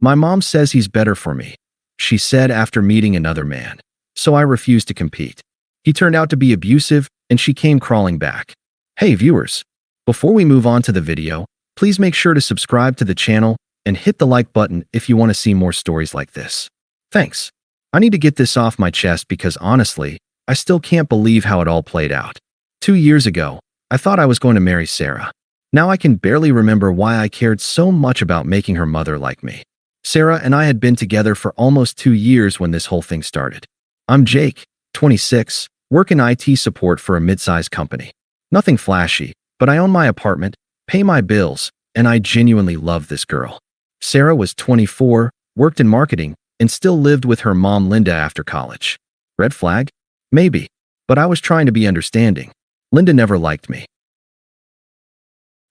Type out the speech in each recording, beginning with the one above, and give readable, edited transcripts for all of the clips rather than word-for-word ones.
My mom says he's better for me, she said after meeting another man. So I refused to compete. He turned out to be abusive, and she came crawling back. Hey viewers, before we move on to the video, please make sure to subscribe to the channel and hit the like button if you want to see more stories like this. Thanks. I need to get this off my chest because honestly, I still can't believe how it all played out. 2 years ago, I thought I was going to marry Sarah. Now I can barely remember why I cared so much about making her mother like me. Sarah and I had been together for almost 2 years when this whole thing started. I'm Jake, 26, work in IT support for a mid-sized company. Nothing flashy, but I own my apartment, pay my bills, and I genuinely love this girl. Sarah was 24, worked in marketing, and still lived with her mom Linda after college. Red flag? Maybe. But I was trying to be understanding. Linda never liked me.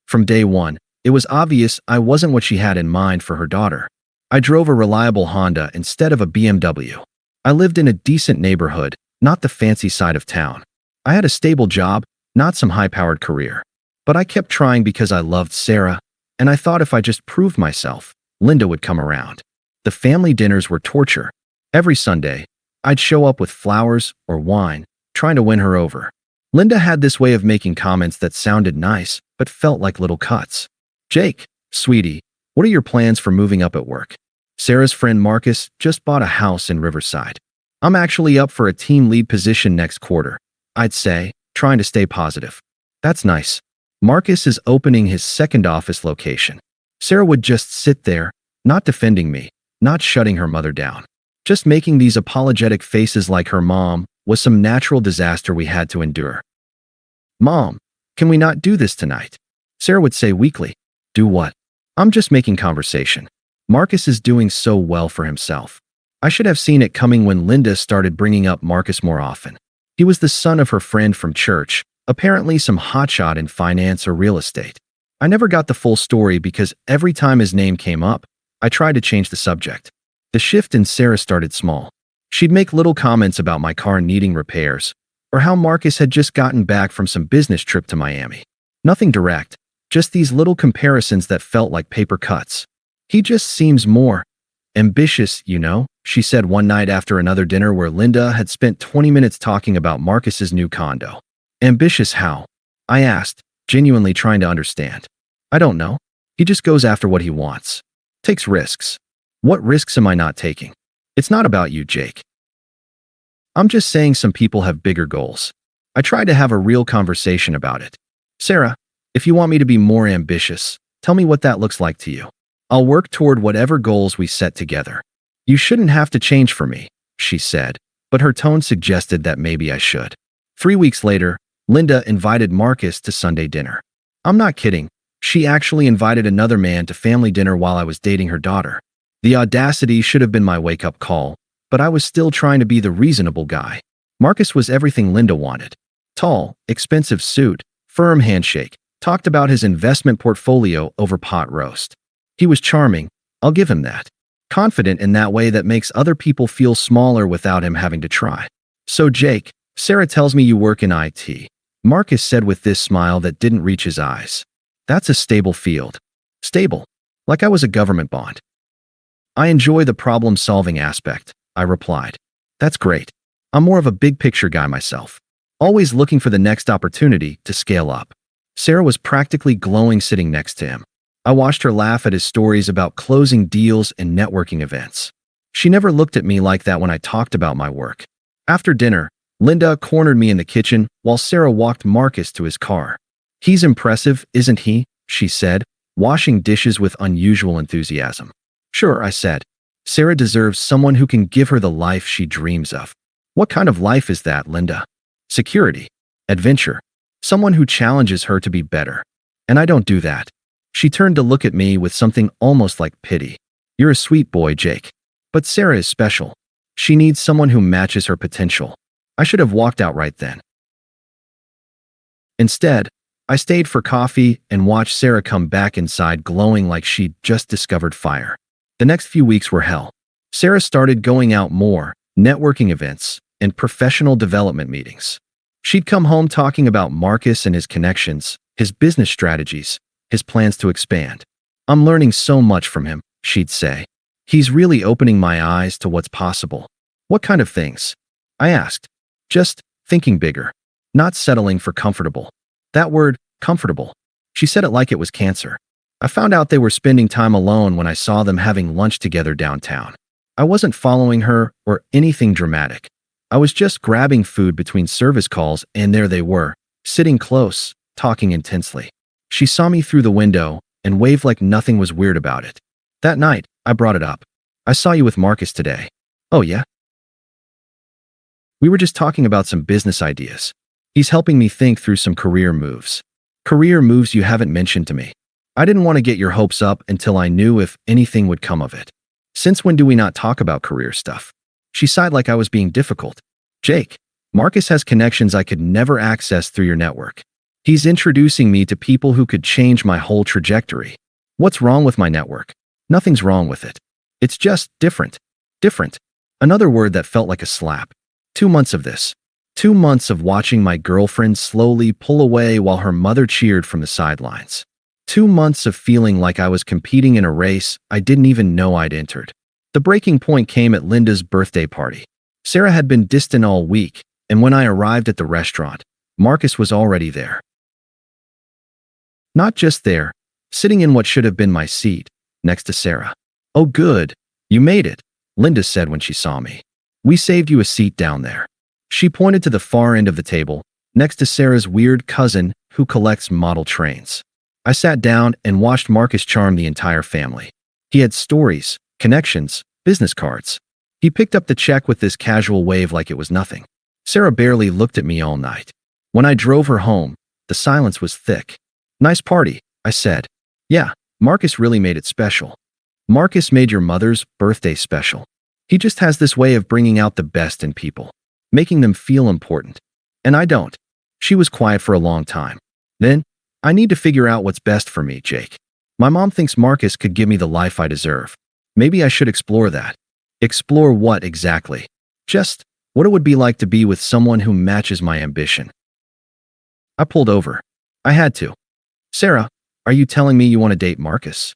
From day one, it was obvious I wasn't what she had in mind for her daughter. I drove a reliable Honda instead of a BMW. I lived in a decent neighborhood, not the fancy side of town. I had a stable job, not some high-powered career. But I kept trying because I loved Sarah, and I thought if I just proved myself, Linda would come around. The family dinners were torture. Every Sunday, I'd show up with flowers or wine, trying to win her over. Linda had this way of making comments that sounded nice, but felt like little cuts. Jake, sweetie, what are your plans for moving up at work? Sarah's friend Marcus just bought a house in Riverside. I'm actually up for a team lead position next quarter, I'd say, trying to stay positive. That's nice. Marcus is opening his second office location. Sarah would just sit there, not defending me, not shutting her mother down. Just making these apologetic faces like her mom was some natural disaster we had to endure. Mom, can we not do this tonight? Sarah would say weakly. Do what? I'm just making conversation. Marcus is doing so well for himself. I should have seen it coming when Linda started bringing up Marcus more often. He was the son of her friend from church, apparently some hotshot in finance or real estate. I never got the full story because every time his name came up, I tried to change the subject. The shift in Sarah started small. She'd make little comments about my car needing repairs, or how Marcus had just gotten back from some business trip to Miami. Nothing direct, just these little comparisons that felt like paper cuts. He just seems more ambitious, you know, she said one night after another dinner where Linda had spent 20 minutes talking about Marcus's new condo. Ambitious how? I asked, genuinely trying to understand. I don't know. He just goes after what he wants. Takes risks. What risks am I not taking? It's not about you, Jake. I'm just saying some people have bigger goals. I tried to have a real conversation about it. Sarah, if you want me to be more ambitious, tell me what that looks like to you. I'll work toward whatever goals we set together. You shouldn't have to change for me, she said, but her tone suggested that maybe I should. 3 weeks later, Linda invited Marcus to Sunday dinner. I'm not kidding. She actually invited another man to family dinner while I was dating her daughter. The audacity should have been my wake-up call, but I was still trying to be the reasonable guy. Marcus was everything Linda wanted. Tall, expensive suit, firm handshake, talked about his investment portfolio over pot roast. He was charming, I'll give him that. Confident in that way that makes other people feel smaller without him having to try. So Jake, Sarah tells me you work in IT. Marcus said with this smile that didn't reach his eyes. That's a stable field. Stable. Like I was a government bond. I enjoy the problem-solving aspect, I replied. That's great. I'm more of a big-picture guy myself. Always looking for the next opportunity to scale up. Sarah was practically glowing sitting next to him. I watched her laugh at his stories about closing deals and networking events. She never looked at me like that when I talked about my work. After dinner, Linda cornered me in the kitchen while Sarah walked Marcus to his car. He's impressive, isn't he? She said, washing dishes with unusual enthusiasm. Sure, I said. Sarah deserves someone who can give her the life she dreams of. What kind of life is that, Linda? Security. Adventure. Someone who challenges her to be better. And I don't do that. She turned to look at me with something almost like pity. You're a sweet boy, Jake. But Sarah is special. She needs someone who matches her potential. I should have walked out right then. Instead, I stayed for coffee and watched Sarah come back inside glowing like she'd just discovered fire. The next few weeks were hell. Sarah started going out more, networking events, and professional development meetings. She'd come home talking about Marcus and his connections, his business strategies, his plans to expand. I'm learning so much from him, she'd say. He's really opening my eyes to what's possible. What kind of things? I asked. Just thinking bigger. Not settling for comfortable. That word, comfortable. She said it like it was cancer. I found out they were spending time alone when I saw them having lunch together downtown. I wasn't following her or anything dramatic. I was just grabbing food between service calls, and there they were, sitting close, talking intensely. She saw me through the window and waved like nothing was weird about it. That night, I brought it up. I saw you with Marcus today. Oh yeah? We were just talking about some business ideas. He's helping me think through some career moves. Career moves you haven't mentioned to me. I didn't want to get your hopes up until I knew if anything would come of it. Since when do we not talk about career stuff? She sighed like I was being difficult. Jake, Marcus has connections I could never access through your network. He's introducing me to people who could change my whole trajectory. What's wrong with my network? Nothing's wrong with it. It's just different. Different. Another word that felt like a slap. 2 months of this. 2 months of watching my girlfriend slowly pull away while her mother cheered from the sidelines. 2 months of feeling like I was competing in a race I didn't even know I'd entered. The breaking point came at Linda's birthday party. Sarah had been distant all week, and when I arrived at the restaurant, Marcus was already there. Not just there, sitting in what should have been my seat, next to Sarah. Oh good, you made it, Linda said when she saw me. We saved you a seat down there. She pointed to the far end of the table, next to Sarah's weird cousin who collects model trains. I sat down and watched Marcus charm the entire family. He had stories, connections, business cards. He picked up the check with this casual wave like it was nothing. Sarah barely looked at me all night. When I drove her home, the silence was thick. Nice party, I said. Yeah, Marcus really made it special. Marcus made your mother's birthday special. He just has this way of bringing out the best in people, making them feel important. And I don't. She was quiet for a long time. Then, I need to figure out what's best for me, Jake. My mom thinks Marcus could give me the life I deserve. Maybe I should explore that. Explore what exactly? Just what it would be like to be with someone who matches my ambition. I pulled over. I had to. Sarah, are you telling me you want to date Marcus?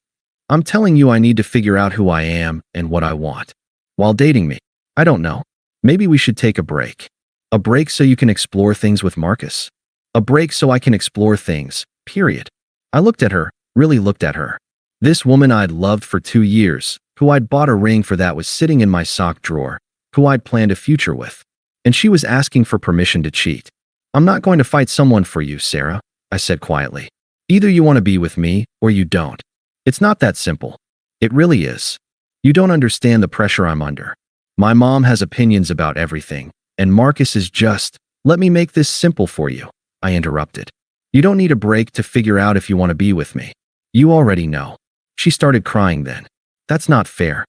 I'm telling you I need to figure out who I am and what I want. While dating me, I don't know. Maybe we should take a break. A break so you can explore things with Marcus. A break so I can explore things, period. I looked at her, really looked at her. This woman I'd loved for 2 years, who I'd bought a ring for that was sitting in my sock drawer, who I'd planned a future with. And she was asking for permission to cheat. I'm not going to fight someone for you, Sarah, I said quietly. Either you want to be with me or you don't. It's not that simple. It really is. You don't understand the pressure I'm under. My mom has opinions about everything, and Marcus is just, let me make this simple for you, I interrupted. You don't need a break to figure out if you want to be with me. You already know. She started crying then. That's not fair.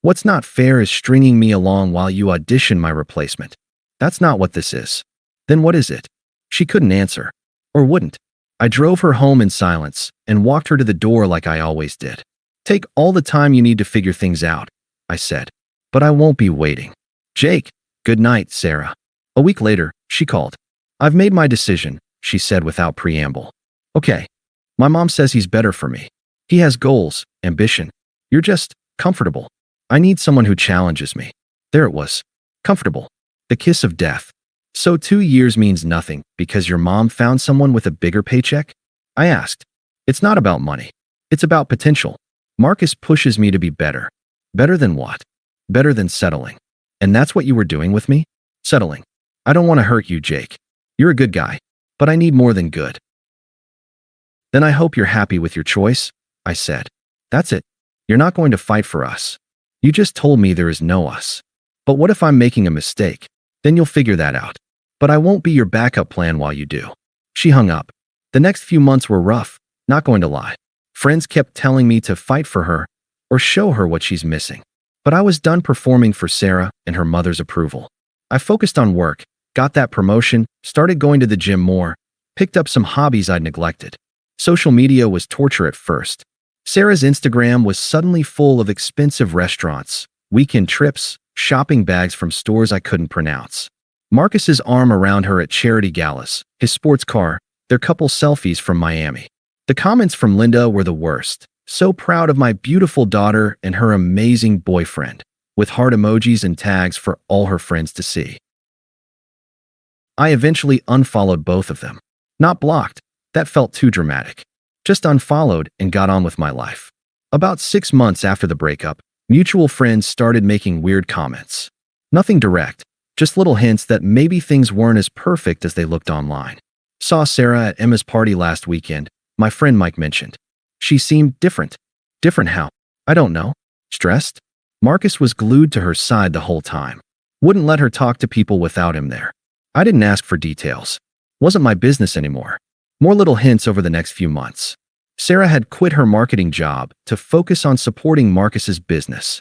What's not fair is stringing me along while you audition my replacement. That's not what this is. Then what is it? She couldn't answer. Or wouldn't. I drove her home in silence and walked her to the door like I always did. Take all the time you need to figure things out, I said. But I won't be waiting. Jake, good night, Sarah. A week later, she called. I've made my decision, she said without preamble. Okay. My mom says he's better for me. He has goals, ambition. You're just comfortable. I need someone who challenges me. There it was. Comfortable. The kiss of death. So 2 years means nothing because your mom found someone with a bigger paycheck? I asked. It's not about money. It's about potential. Marcus pushes me to be better. Better than what? Better than settling. And that's what you were doing with me? Settling. I don't want to hurt you, Jake. You're a good guy, but I need more than good. Then I hope you're happy with your choice, I said. That's it. You're not going to fight for us. You just told me there is no us. But what if I'm making a mistake? Then you'll figure that out. But I won't be your backup plan while you do. She hung up. The next few months were rough, not going to lie. Friends kept telling me to fight for her or show her what she's missing. But I was done performing for Sarah and her mother's approval. I focused on work, got that promotion, started going to the gym more, picked up some hobbies I'd neglected. Social media was torture at first. Sarah's Instagram was suddenly full of expensive restaurants, weekend trips, shopping bags from stores I couldn't pronounce. Marcus's arm around her at charity galas, his sports car, their couple selfies from Miami. The comments from Linda were the worst. So proud of my beautiful daughter and her amazing boyfriend, with heart emojis and tags for all her friends to see. I eventually unfollowed both of them. Not blocked, that felt too dramatic. Just unfollowed and got on with my life. About 6 months after the breakup, mutual friends started making weird comments. Nothing direct, just little hints that maybe things weren't as perfect as they looked online. Saw Sarah at Emma's party last weekend, my friend Mike mentioned. She seemed different. Different how? I don't know. Stressed? Marcus was glued to her side the whole time. Wouldn't let her talk to people without him there. I didn't ask for details. Wasn't my business anymore. More little hints over the next few months. Sarah had quit her marketing job to focus on supporting Marcus's business.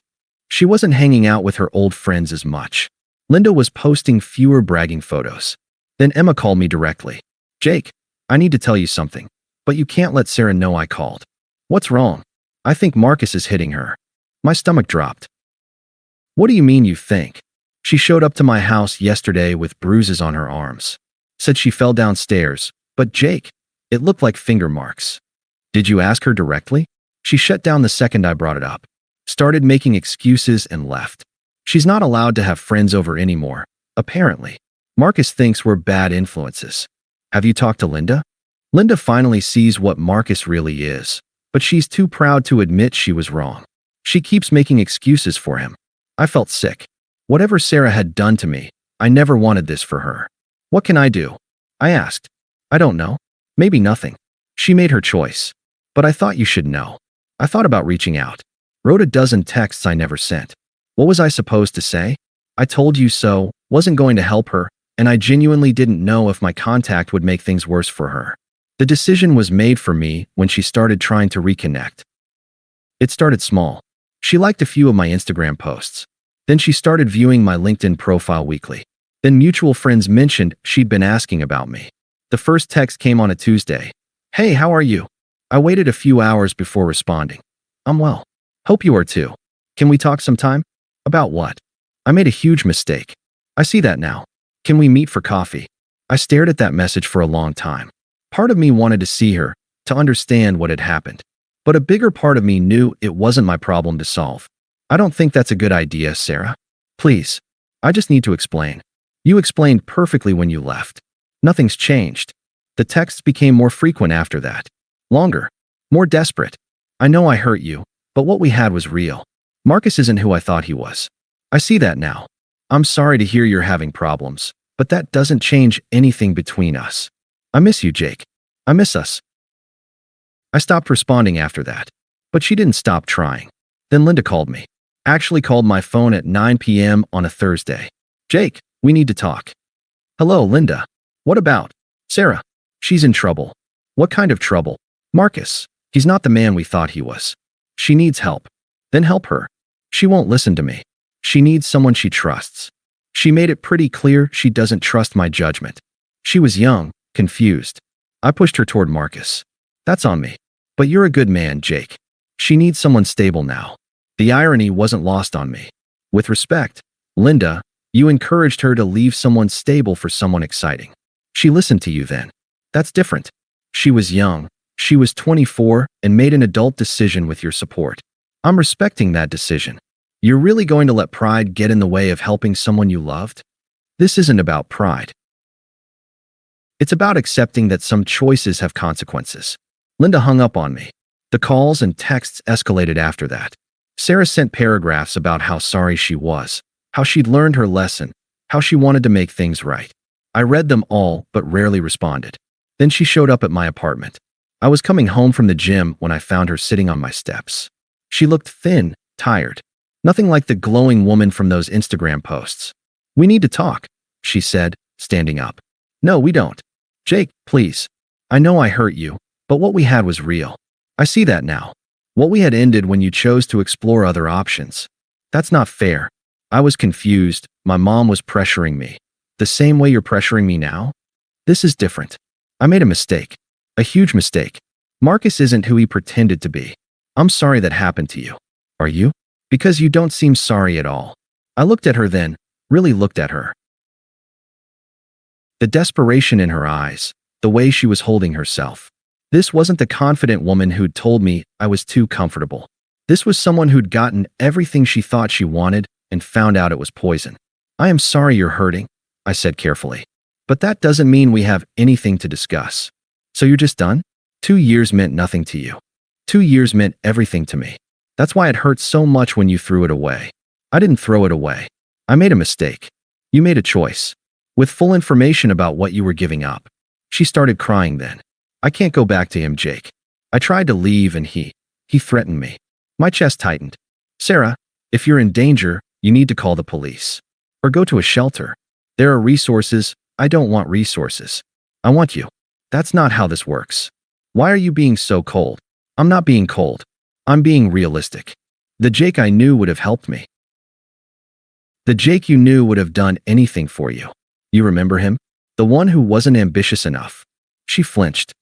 She wasn't hanging out with her old friends as much. Linda was posting fewer bragging photos. Then Emma called me directly. Jake, I need to tell you something, but you can't let Sarah know I called. What's wrong? I think Marcus is hitting her. My stomach dropped. What do you mean you think? She showed up to my house yesterday with bruises on her arms. Said she fell downstairs, but Jake, it looked like finger marks. Did you ask her directly? She shut down the second I brought it up. Started making excuses and left. She's not allowed to have friends over anymore, apparently. Marcus thinks we're bad influences. Have you talked to Linda? Linda finally sees what Marcus really is, but she's too proud to admit she was wrong. She keeps making excuses for him. I felt sick. Whatever Sarah had done to me, I never wanted this for her. What can I do? I asked. I don't know. Maybe nothing. She made her choice. But I thought you should know. I thought about reaching out. Wrote a dozen texts I never sent. What was I supposed to say? I told you so, wasn't going to help her, and I genuinely didn't know if my contact would make things worse for her. The decision was made for me when she started trying to reconnect. It started small. She liked a few of my Instagram posts. Then she started viewing my LinkedIn profile weekly. Then mutual friends mentioned she'd been asking about me. The first text came on a Tuesday. Hey, how are you? I waited a few hours before responding. I'm well. Hope you are too. Can we talk sometime? About what? I made a huge mistake. I see that now. Can we meet for coffee? I stared at that message for a long time. Part of me wanted to see her, to understand what had happened. But a bigger part of me knew it wasn't my problem to solve. I don't think that's a good idea, Sarah. Please. I just need to explain. You explained perfectly when you left. Nothing's changed. The texts became more frequent after that. Longer. More desperate. I know I hurt you, but what we had was real. Marcus isn't who I thought he was. I see that now. I'm sorry to hear you're having problems, but that doesn't change anything between us. I miss you, Jake. I miss us. I stopped responding after that, but she didn't stop trying. Then Linda called me. Actually called my phone at 9 p.m. on a Thursday. Jake, we need to talk. Hello, Linda. What about? Sarah. She's in trouble. What kind of trouble? Marcus. He's not the man we thought he was. She needs help. Then help her. She won't listen to me. She needs someone she trusts. She made it pretty clear she doesn't trust my judgment. She was young, confused. I pushed her toward Marcus. That's on me. But you're a good man, Jake. She needs someone stable now. The irony wasn't lost on me. With respect, Linda, you encouraged her to leave someone stable for someone exciting. She listened to you then. That's different. She was young. She was 24 and made an adult decision with your support. I'm respecting that decision. You're really going to let pride get in the way of helping someone you loved? This isn't about pride. It's about accepting that some choices have consequences. Linda hung up on me. The calls and texts escalated after that. Sarah sent paragraphs about how sorry she was, how she'd learned her lesson, how she wanted to make things right. I read them all, but rarely responded. Then she showed up at my apartment. I was coming home from the gym when I found her sitting on my steps. She looked thin, tired. Nothing like the glowing woman from those Instagram posts. We need to talk, she said, standing up. No, we don't. Jake, please. I know I hurt you, but what we had was real. I see that now. What we had ended when you chose to explore other options. That's not fair. I was confused. My mom was pressuring me. The same way you're pressuring me now? This is different. I made a mistake. A huge mistake. Marcus isn't who he pretended to be. I'm sorry that happened to you. Are you? Because you don't seem sorry at all. I looked at her then, really looked at her. The desperation in her eyes, the way she was holding herself. This wasn't the confident woman who'd told me I was too comfortable. This was someone who'd gotten everything she thought she wanted and found out it was poison. I am sorry you're hurting, I said carefully. But that doesn't mean we have anything to discuss. So you're just done? 2 years meant nothing to you. 2 years meant everything to me. That's why it hurt so much when you threw it away. I didn't throw it away. I made a mistake. You made a choice. With full information about what you were giving up. She started crying then. I can't go back to him, Jake. I tried to leave and he threatened me. My chest tightened. Sarah, if you're in danger, you need to call the police. Or go to a shelter. There are resources. I don't want resources. I want you. That's not how this works. Why are you being so cold? I'm not being cold. I'm being realistic. The Jake I knew would have helped me. The Jake you knew would have done anything for you. You remember him? The one who wasn't ambitious enough. She flinched.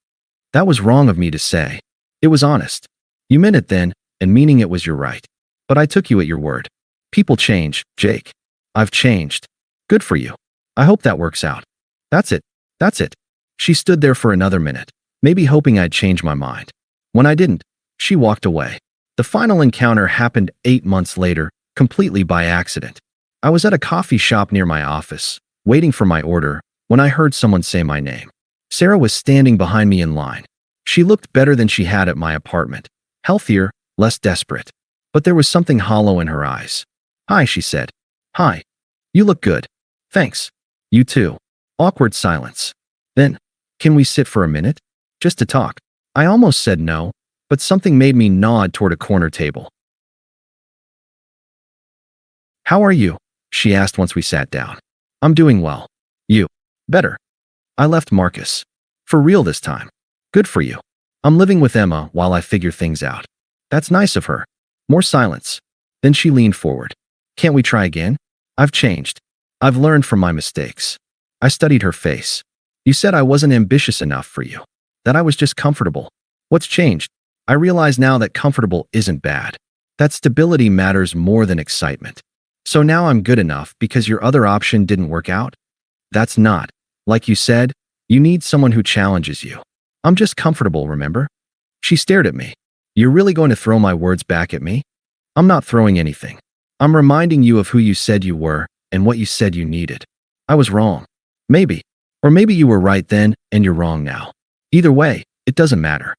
That was wrong of me to say. It was honest. You meant it then, and meaning it was your right. But I took you at your word. People change, Jake. I've changed. Good for you. I hope that works out. That's it. That's it. She stood there for another minute, maybe hoping I'd change my mind. When I didn't, she walked away. The final encounter happened 8 months later, completely by accident. I was at a coffee shop near my office, waiting for my order, when I heard someone say my name. Sarah was standing behind me in line. She looked better than she had at my apartment. Healthier, less desperate. But there was something hollow in her eyes. Hi, she said. Hi. You look good. Thanks. You too. Awkward silence. Then, can we sit for a minute? Just to talk. I almost said no, but something made me nod toward a corner table. How are you? She asked once we sat down. I'm doing well. You? Better. I left Marcus. For real this time. Good for you. I'm living with Emma while I figure things out. That's nice of her. More silence. Then she leaned forward. Can't we try again? I've changed. I've learned from my mistakes. I studied her face. You said I wasn't ambitious enough for you. That I was just comfortable. What's changed? I realize now that comfortable isn't bad. That stability matters more than excitement. So now I'm good enough because your other option didn't work out? That's not. Like you said, you need someone who challenges you. I'm just comfortable, remember? She stared at me. You're really going to throw my words back at me? I'm not throwing anything. I'm reminding you of who you said you were and what you said you needed. I was wrong. Maybe. Or maybe you were right then and you're wrong now. Either way, it doesn't matter.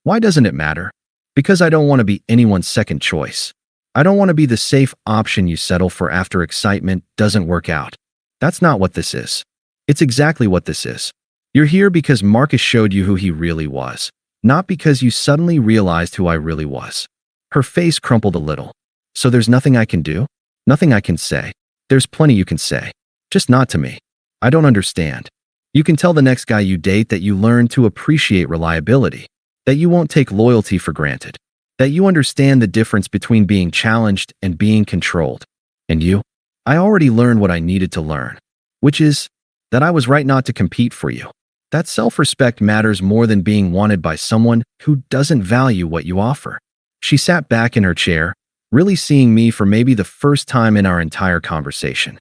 Why doesn't it matter? Because I don't want to be anyone's second choice. I don't want to be the safe option you settle for after excitement doesn't work out. That's not what this is. It's exactly what this is. You're here because Marcus showed you who he really was, not because you suddenly realized who I really was. Her face crumpled a little. So there's nothing I can do? Nothing I can say. There's plenty you can say. Just not to me. I don't understand. You can tell the next guy you date that you learn to appreciate reliability, that you won't take loyalty for granted, that you understand the difference between being challenged and being controlled. And you? I already learned what I needed to learn, which is that I was right not to compete for you. That self-respect matters more than being wanted by someone who doesn't value what you offer. She sat back in her chair, really seeing me for maybe the first time in our entire conversation.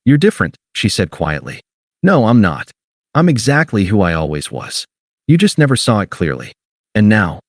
You're different, she said quietly. No, I'm not. I'm exactly who I always was. You just never saw it clearly. And now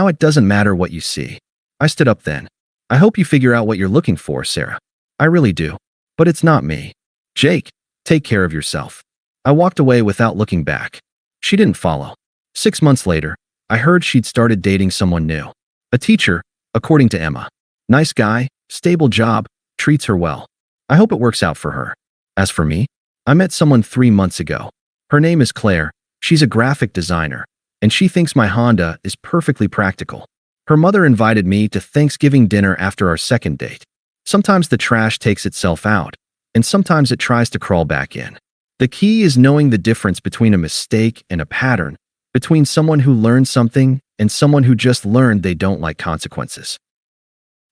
it doesn't matter what you see. I stood up then. I hope you figure out what you're looking for, Sarah. I really do. But it's not me. Jake, take care of yourself. I walked away without looking back. She didn't follow. 6 months later, I heard she'd started dating someone new. A teacher, according to Emma. Nice guy, stable job, treats her well. I hope it works out for her. As for me, I met someone 3 months ago. Her name is Claire. She's a graphic designer, and she thinks my Honda is perfectly practical. Her mother invited me to Thanksgiving dinner after our second date. Sometimes the trash takes itself out, and sometimes it tries to crawl back in. The key is knowing the difference between a mistake and a pattern, between someone who learned something and someone who just learned they don't like consequences.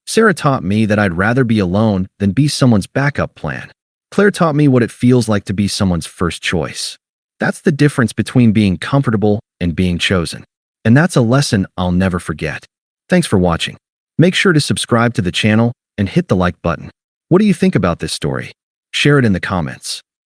Sarah taught me that I'd rather be alone than be someone's backup plan. Claire taught me what it feels like to be someone's first choice. That's the difference between being comfortable and being chosen. And that's a lesson I'll never forget. Thanks for watching. Make sure to subscribe to the channel and hit the like button. What do you think about this story? Share it in the comments.